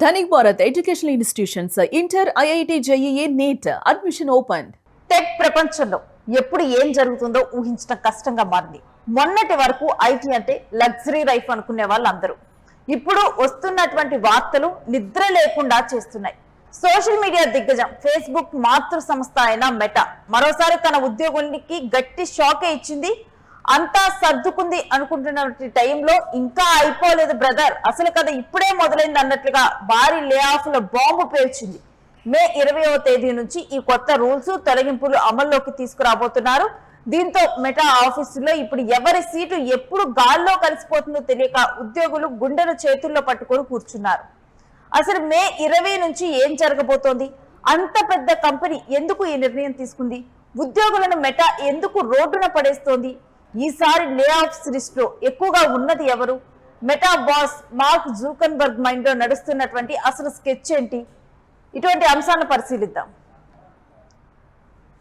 Dhanik Bharat educational institutions inter IIT JEE NEET admission open. Tech ప్రపంచంలో ఎప్పుడు ఏం జరుగుతుందో ఊహించడం కష్టంగా మారింది. మొన్నటి వరకు ఐటీ అంటే లగ్జరీ లైఫ్ అనుకునే వాళ్ళందరూ ఇప్పుడు వస్తున్నటువంటి వార్తలు నిద్ర లేకుండా చేస్తున్నాయి. సోషల్ మీడియా దిగ్గజం ఫేస్బుక్ మాతృ సంస్థ అయిన మెటా మరోసారి తన ఉద్యోగులకి గట్టి షాకే ఇచ్చింది. అంతా సర్దుకుంది అనుకుంటున్న టైంలో ఇంకా అయిపోలేదు బ్రదర్, అసలు కథ ఇప్పుడే మొదలైంది అన్నట్లుగా భారీ లే ఆఫ్ లో బాంబు పేల్చింది. మే 20వ తేదీ నుంచి ఈ కొత్త రూల్స్ తొలగింపులు అమల్లోకి తీసుకురాబోతున్నారు. దీంతో మెటా ఆఫీసులో ఇప్పుడు ఎవరి సీటు ఎప్పుడు గాల్లో కలిసిపోతుందో తెలియక ఉద్యోగులు గుండెను చేతుల్లో పట్టుకొని కూర్చున్నారు. అసలు మే 20 నుంచి ఏం జరగబోతోంది? అంత పెద్ద కంపెనీ ఎందుకు ఈ నిర్ణయం తీసుకుంది? ఉద్యోగులను మెటా ఎందుకు రోడ్డున పడేస్తోంది? ఈసారి లే ఆఫ్స్ లిస్ట్ లో ఎక్కువగా ఉన్నది ఎవరు? Meta boss mark Zuckerberg mind లో నడుస్తున్నటువంటి అసలు స్కెచ్ ఏంటి? ఇటువంటి అంశాలను పరిశీలిద్దాం.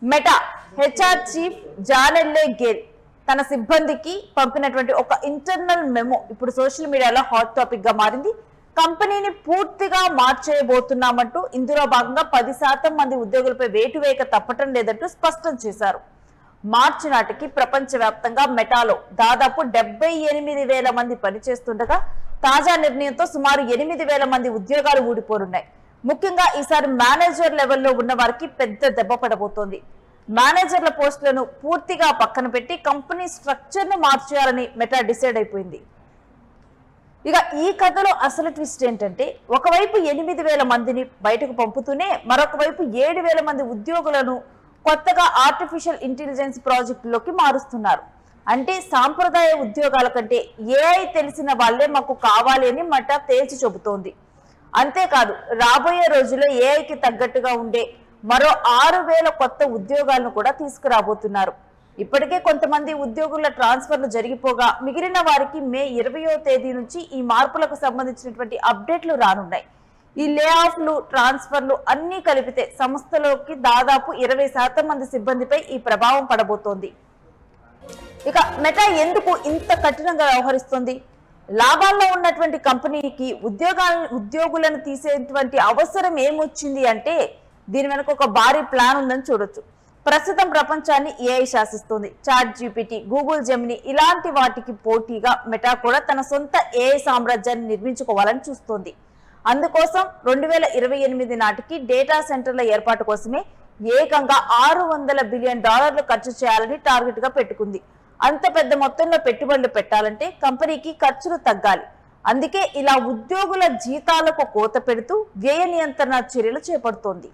మెటా హెచ్ఆర్ చీఫ్ జానెల్లే గేల్ తన సిబ్బందికి పంపినటువంటి ఒక ఇంటర్నల్ మెమో ఇప్పుడు సోషల్ మీడియాలో హాట్ టాపిక్ గా మారింది. కంపెనీని పూర్తిగా మార్చేయబోతున్నామంటూ ఇందులో భాగంగా 10% మంది ఉద్యోగులపై వేటు వేయక తప్పటం లేదంటూ స్పష్టం చేశారు. మార్చి నాటికి ప్రపంచవ్యాప్తంగా మెటాలో దాదాపు 78,000 మంది పనిచేస్తుండగా తాజా నిర్ణయంతో సుమారు 8,000 మంది ఉద్యోగాలు ఊడిపోనున్నాయి. ముఖ్యంగా ఈసారి మేనేజర్ లెవెల్లో ఉన్న వారికి పెద్ద దెబ్బ పడబోతోంది. మేనేజర్ల పోస్టులను పూర్తిగా పక్కన పెట్టి కంపెనీ స్ట్రక్చర్ ను మార్చేయాలని మెటా డిసైడ్ అయిపోయింది. ఇక ఈ కథలో అసలు ట్విస్ట్ ఏంటంటే, ఒకవైపు 8,000 మందిని బయటకు పంపుతూనే మరొక వైపు 7,000 మంది ఉద్యోగులను కొత్తగా ఆర్టిఫిషియల్ ఇంటెలిజెన్స్ ప్రాజెక్టులోకి మారుస్తున్నారు. అంటే సాంప్రదాయ ఉద్యోగాల కంటే ఏఐ తెలిసిన వాళ్లే మాకు కావాలి అని మెటా తేల్చి చెబుతోంది. అంతేకాదు, రాబోయే రోజుల్లో ఏఐకి తగ్గట్టుగా ఉండే మరో 6,000 కొత్త ఉద్యోగాలను కూడా తీసుకురాబోతున్నారు. ఇప్పటికే కొంతమంది ఉద్యోగుల ట్రాన్స్ఫర్లు జరిగిపోగా మిగిలిన వారికి మే 20వ తేదీ నుంచి ఈ మార్పులకు సంబంధించినటువంటి అప్డేట్లు రానున్నాయి. ఈ లే ఆఫ్లు ట్రాన్స్ఫర్లు అన్ని కలిపితే సంస్థలోకి దాదాపు 20% మంది సిబ్బందిపై ఈ ప్రభావం పడబోతోంది. ఇక మెటా ఎందుకు ఇంత కఠినంగా వ్యవహరిస్తోంది? లాభాల్లో ఉన్నటువంటి కంపెనీకి ఉద్యోగులను తీసేటువంటి అవసరం ఏమొచ్చింది అంటే దీని వెనుక ఒక భారీ ప్లాన్ ఉందని చూడొచ్చు. ప్రస్తుతం ప్రపంచాన్ని ఏఐ శాసిస్తుంది. చాట్ జీపీటీ, గూగుల్ జెమిని ఇలాంటి వాటికి పోటీగా మెటా కూడా తన సొంత ఏఐ సామ్రాజ్యాన్ని నిర్మించుకోవాలని చూస్తోంది. అందుకోసం 2028 నాటికి డేటా సెంటర్ల ఏర్పాటు కోసమే ఏకంగా $600 బిలియన్ ఖర్చు చేయాలని టార్గెట్ గా పెట్టుకుంది. అంత పెద్ద మొత్తంలో పెట్టుబడులు పెట్టాలంటే కంపెనీకి ఖర్చులు తగ్గాలి. అందుకే ఇలా ఉద్యోగుల జీతాలకు కోత పెడుతూ వ్యయ నియంత్రణ చర్యలు చేపడుతోంది.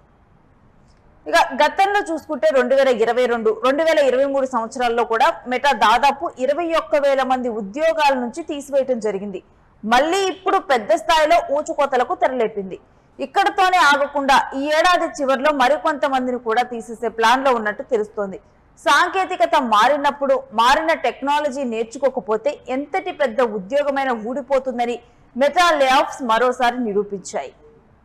ఇక గతంలో చూసుకుంటే 2022, 2023 సంవత్సరాల్లో కూడా మెటా దాదాపు 21,000 మంది ఉద్యోగాల నుంచి తీసివేయటం జరిగింది. మళ్ళీ ఇప్పుడు పెద్ద స్థాయిలో ఊచుకోతలకు తెరలేపింది. ఇక్కడతోనే ఆగకుండా ఈ ఏడాది చివరిలో మరికొంతమందిని కూడా తీసేసే ప్లాన్ లో ఉన్నట్టు తెలుస్తోంది. సాంకేతికత మారినప్పుడు మారిన టెక్నాలజీ నేర్చుకోకపోతే ఎంతటి పెద్ద ఉద్యోగమైన ఊడిపోతుందని మెటా లే ఆఫ్స్ మరోసారి నిరూపించాయి.